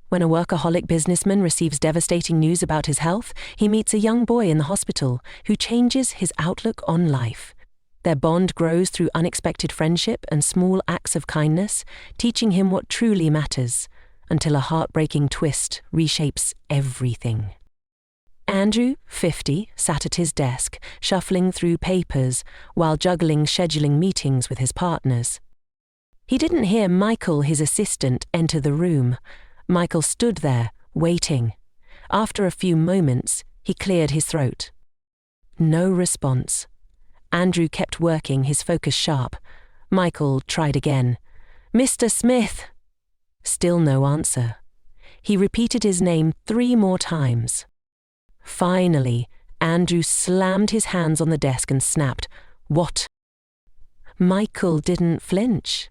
When a workaholic businessman receives devastating news about his health, he meets a young boy in the hospital who changes his outlook on life. Their bond grows through unexpected friendship and small acts of kindness, teaching him what truly matters, until a heartbreaking twist reshapes everything. Andrew, 50, sat at his desk, shuffling through papers while juggling scheduling meetings with his partners. He didn't hear Michael, his assistant, enter the room. Michael stood there, waiting. After a few moments, he cleared his throat. No response. Andrew kept working, his focus sharp. Michael tried again. "Mr. Smith!" Still no answer. He repeated his name 3 more times. Finally, Andrew slammed his hands on the desk and snapped, "What?" Michael didn't flinch.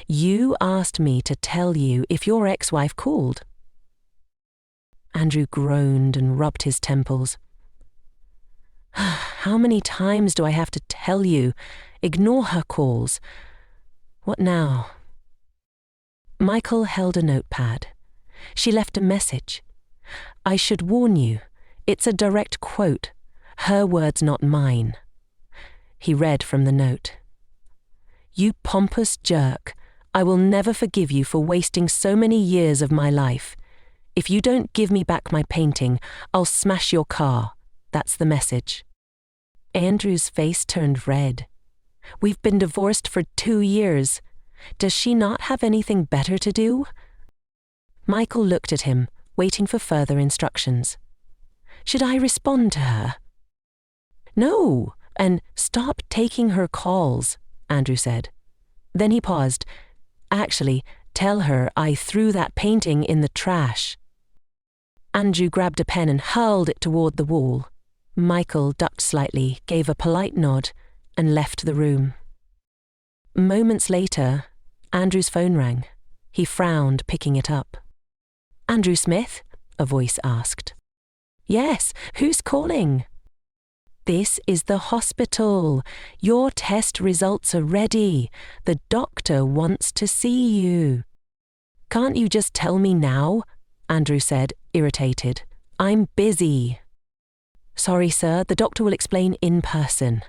"You asked me to tell you if your ex-wife called." Andrew groaned and rubbed his temples. "How many times do I have to tell you? Ignore her calls. What now?" Michael held a notepad. She left a message. "I should warn you, it's a direct quote. Her words, not mine." He read from the note. "You pompous jerk. I will never forgive you for wasting so many years of my life. If you don't give me back my painting, I'll smash your car." That's the message. Andrew's face turned red. "We've been divorced for 2 years. Does she not have anything better to do?" Michael looked at him, waiting for further instructions. "Should I respond to her?" "No, and stop taking her calls," Andrew said. Then he paused. "Actually, tell her I threw that painting in the trash." Andrew grabbed a pen and hurled it toward the wall. Michael ducked slightly, gave a polite nod, and left the room. Moments later, Andrew's phone rang. He frowned, picking it up. "Andrew Smith?" a voice asked. "Yes, who's calling?" "This is the hospital. Your test results are ready. The doctor wants to see you." "Can't you just tell me now?" Andrew said, irritated. "I'm busy." "Sorry, sir, the doctor will explain in person."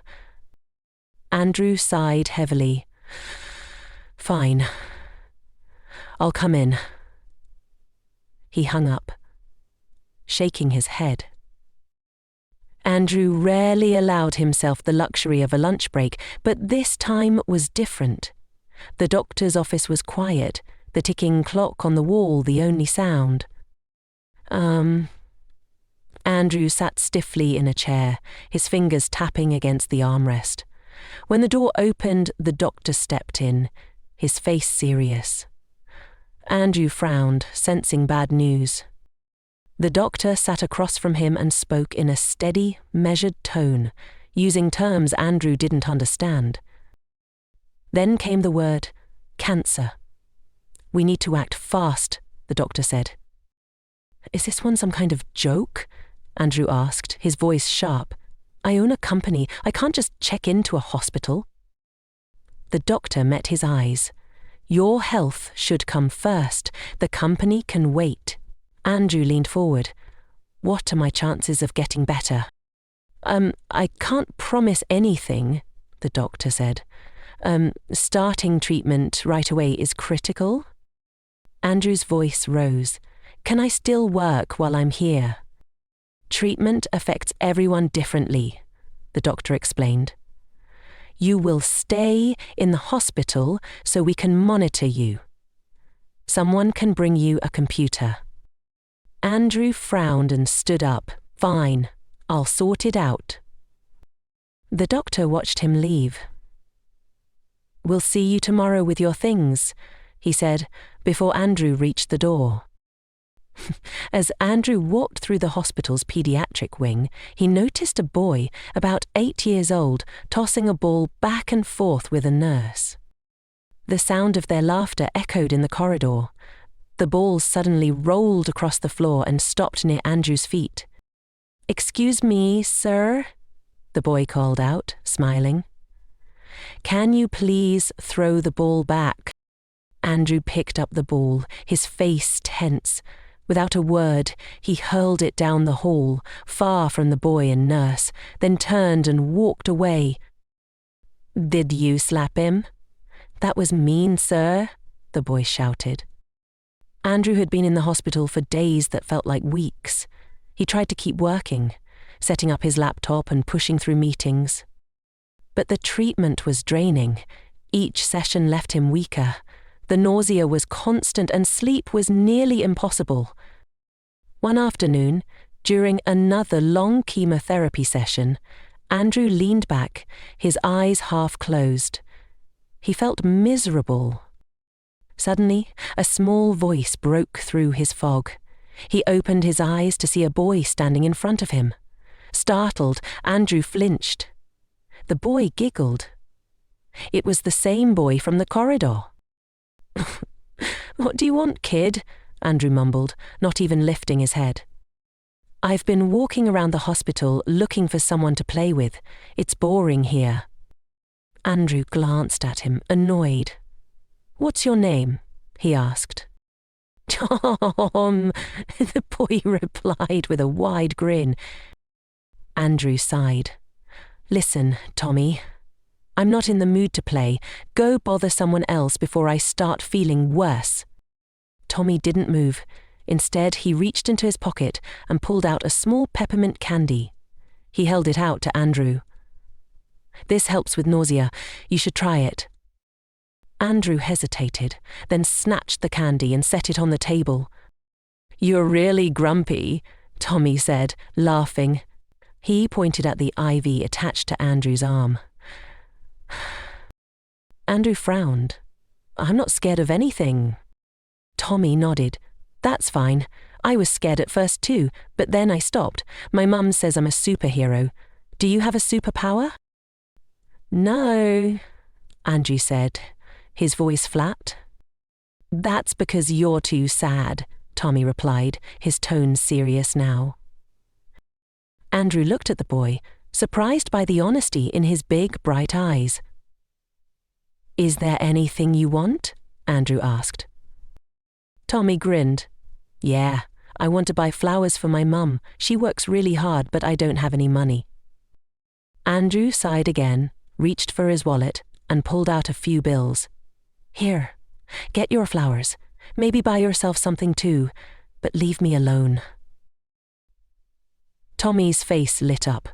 Andrew sighed heavily. "Fine. I'll come in." He hung up, shaking his head. Andrew rarely allowed himself the luxury of a lunch break, but this time was different. The doctor's office was quiet, the ticking clock on the wall the only sound. Andrew sat stiffly in a chair, his fingers tapping against the armrest. When the door opened, the doctor stepped in, his face serious. Andrew frowned, sensing bad news. The doctor sat across from him and spoke in a steady, measured tone, using terms Andrew didn't understand. Then came the word, cancer. "We need to act fast," the doctor said. "Is this one some kind of joke?" Andrew asked, his voice sharp. "I own a company. I can't just check into a hospital." The doctor met his eyes. "Your health should come first. The company can wait." Andrew leaned forward. "What are my chances of getting better?" I can't promise anything," the doctor said. Starting treatment right away is critical." Andrew's voice rose. "Can I still work while I'm here?" "Treatment affects everyone differently," the doctor explained. "You will stay in the hospital so we can monitor you. Someone can bring you a computer." Andrew frowned and stood up. "Fine, I'll sort it out." The doctor watched him leave. "We'll see you tomorrow with your things," he said, before Andrew reached the door. As Andrew walked through the hospital's pediatric wing, he noticed a boy, about 8 years old, tossing a ball back and forth with a nurse. The sound of their laughter echoed in the corridor. The ball suddenly rolled across the floor and stopped near Andrew's feet. "Excuse me, sir?" the boy called out, smiling. "Can you please throw the ball back?" Andrew picked up the ball, his face tense. Without a word, he hurled it down the hall, far from the boy and nurse, then turned and walked away. "Did you slap him?" "That was mean, sir," the boy shouted. Andrew had been in the hospital for days that felt like weeks. He tried to keep working, setting up his laptop and pushing through meetings. But the treatment was draining. Each session left him weaker. The nausea was constant and sleep was nearly impossible. One afternoon, during another long chemotherapy session, Andrew leaned back, his eyes half closed. He felt miserable. Suddenly, a small voice broke through his fog. He opened his eyes to see a boy standing in front of him. Startled, Andrew flinched. The boy giggled. It was the same boy from the corridor. "What do you want, kid?" Andrew mumbled, not even lifting his head. "I've been walking around the hospital looking for someone to play with. It's boring here." Andrew glanced at him, annoyed. "What's your name?" he asked. "Tom," the boy replied with a wide grin. Andrew sighed. "Listen, Tommy, I'm not in the mood to play. Go bother someone else before I start feeling worse." Tommy didn't move. Instead, he reached into his pocket and pulled out a small peppermint candy. He held it out to Andrew. "This helps with nausea. You should try it." Andrew hesitated, then snatched the candy and set it on the table. "You're really grumpy," Tommy said, laughing. He pointed at the IV attached to Andrew's arm. Andrew frowned. "I'm not scared of anything." Tommy nodded. "That's fine. I was scared at first too, but then I stopped. My mum says I'm a superhero. Do you have a superpower?" "No," Andrew said, his voice flat. "That's because you're too sad," Tommy replied, his tone serious now. Andrew looked at the boy, surprised by the honesty in his big, bright eyes. "Is there anything you want?" Andrew asked. Tommy grinned. "Yeah, I want to buy flowers for my mum. She works really hard, but I don't have any money." Andrew sighed again, reached for his wallet, and pulled out a few bills. "Here, get your flowers. Maybe buy yourself something too, but leave me alone." Tommy's face lit up.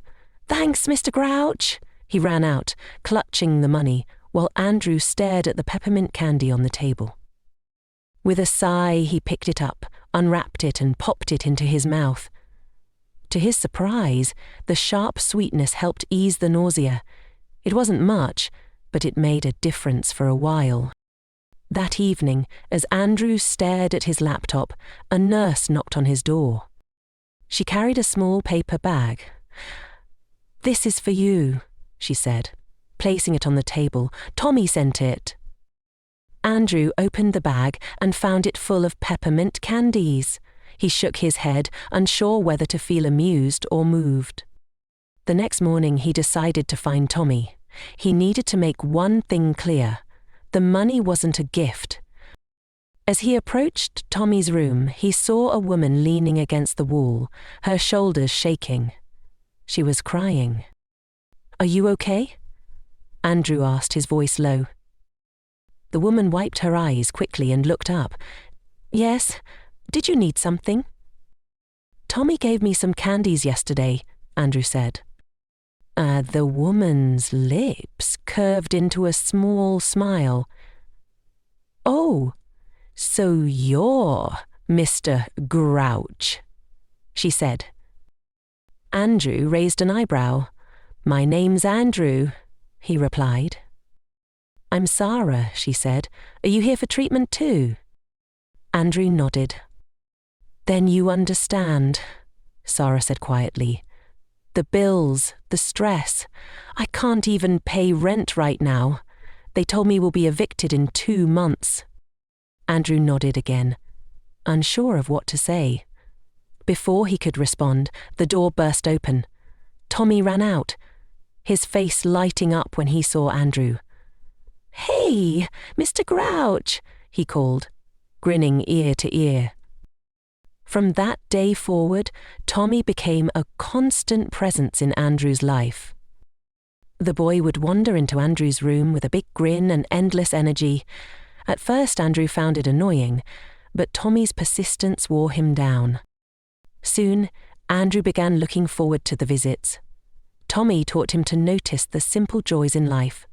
"Thanks, Mr. Grouch." He ran out, clutching the money, while Andrew stared at the peppermint candy on the table. With a sigh, he picked it up, unwrapped it and popped it into his mouth. To his surprise, the sharp sweetness helped ease the nausea. It wasn't much, but it made a difference for a while. That evening, as Andrew stared at his laptop, a nurse knocked on his door. She carried a small paper bag. "This is for you," she said, placing it on the table. "Tommy sent it." Andrew opened the bag and found it full of peppermint candies. He shook his head, unsure whether to feel amused or moved. The next morning he decided to find Tommy. He needed to make one thing clear. The money wasn't a gift. As he approached Tommy's room, he saw a woman leaning against the wall, her shoulders shaking. She was crying. "Are you okay?" Andrew asked, his voice low. The woman wiped her eyes quickly and looked up. "Yes, did you need something?" "Tommy gave me some candies yesterday," Andrew said. The woman's lips curved into a small smile. "Oh, so you're Mr. Grouch," she said. Andrew raised an eyebrow. "My name's Andrew," he replied. "I'm Sarah," she said. "Are you here for treatment too?" Andrew nodded. "Then you understand," Sarah said quietly. "The bills, the stress. I can't even pay rent right now. They told me we'll be evicted in 2 months. Andrew nodded again, unsure of what to say. Before he could respond, the door burst open. Tommy ran out, his face lighting up when he saw Andrew. "Hey, Mr. Grouch, he called, grinning ear to ear. From that day forward, Tommy became a constant presence in Andrew's life. The boy would wander into Andrew's room with a big grin and endless energy. At first, Andrew found it annoying, but Tommy's persistence wore him down. Soon, Andrew began looking forward to the visits. Tommy taught him to notice the simple joys in life.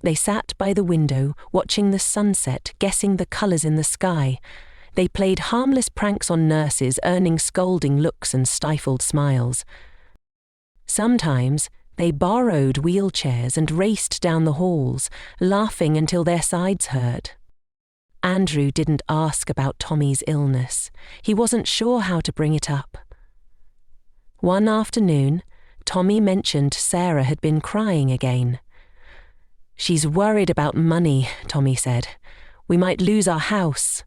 They sat by the window, watching the sunset, guessing the colours in the sky. They played harmless pranks on nurses, earning scolding looks and stifled smiles. Sometimes, they borrowed wheelchairs and raced down the halls, laughing until their sides hurt. Andrew didn't ask about Tommy's illness. He wasn't sure how to bring it up. One afternoon, Tommy mentioned Sarah had been crying again. "She's worried about money," Tommy said. "We might lose our house."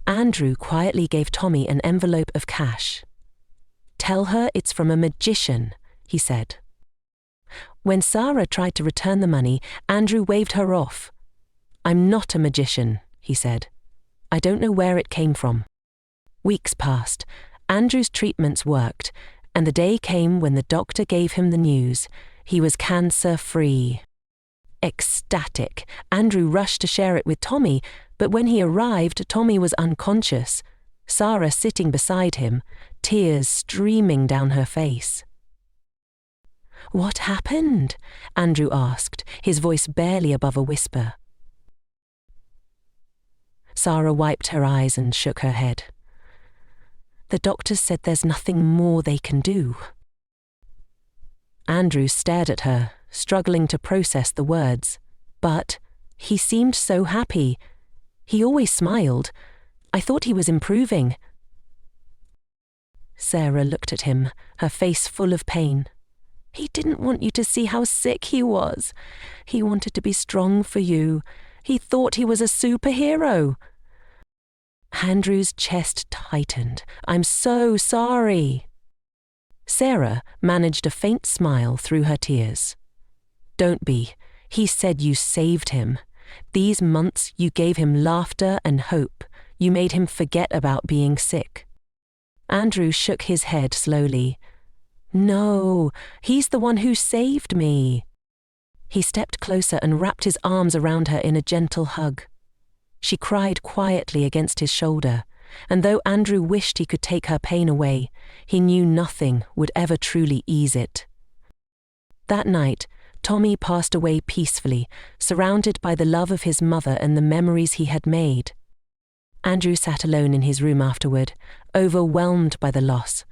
Andrew quietly gave Tommy an envelope of cash. "Tell her it's from a magician," he said. When Sarah tried to return the money, Andrew waved her off. "I'm not a magician," he said. "I don't know where it came from." Weeks passed. Andrew's treatments worked, and the day came when the doctor gave him the news. He was cancer-free. Ecstatic, Andrew rushed to share it with Tommy, but when he arrived, Tommy was unconscious, Sarah sitting beside him, tears streaming down her face. "What happened?" Andrew asked, his voice barely above a whisper. Sarah wiped her eyes and shook her head. "The doctors said there's nothing more they can do." Andrew stared at her, struggling to process the words. But he seemed so happy. He always smiled. "I thought he was improving." Sarah looked at him, her face full of pain. "He didn't want you to see how sick he was. He wanted to be strong for you. He thought he was a superhero." Andrew's chest tightened. "I'm so sorry." Sarah managed a faint smile through her tears. "Don't be. He said you saved him. These months you gave him laughter and hope. You made him forget about being sick." Andrew shook his head slowly. "No, he's the one who saved me." He stepped closer and wrapped his arms around her in a gentle hug. She cried quietly against his shoulder, and though Andrew wished he could take her pain away, he knew nothing would ever truly ease it. That night, Tommy passed away peacefully, surrounded by the love of his mother and the memories he had made. Andrew sat alone in his room afterward, overwhelmed by the loss.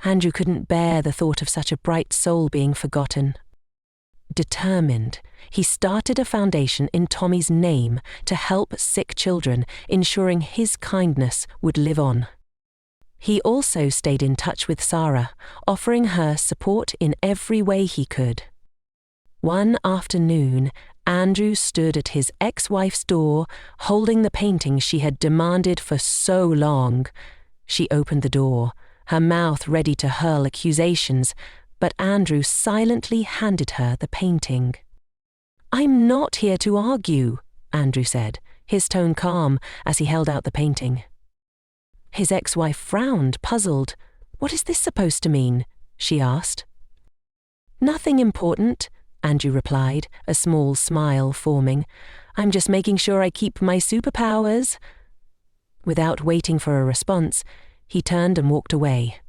Andrew couldn't bear the thought of such a bright soul being forgotten. Determined, he started a foundation in Tommy's name to help sick children, ensuring his kindness would live on. He also stayed in touch with Sarah, offering her support in every way he could. One afternoon, Andrew stood at his ex-wife's door, holding the painting she had demanded for so long. She opened the door, her mouth ready to hurl accusations, but Andrew silently handed her the painting. "I'm not here to argue," Andrew said, his tone calm as he held out the painting. His ex-wife frowned, puzzled. "What is this supposed to mean?" she asked. "Nothing important," Andrew replied, a small smile forming. "I'm just making sure I keep my superpowers." Without waiting for a response, he turned and walked away.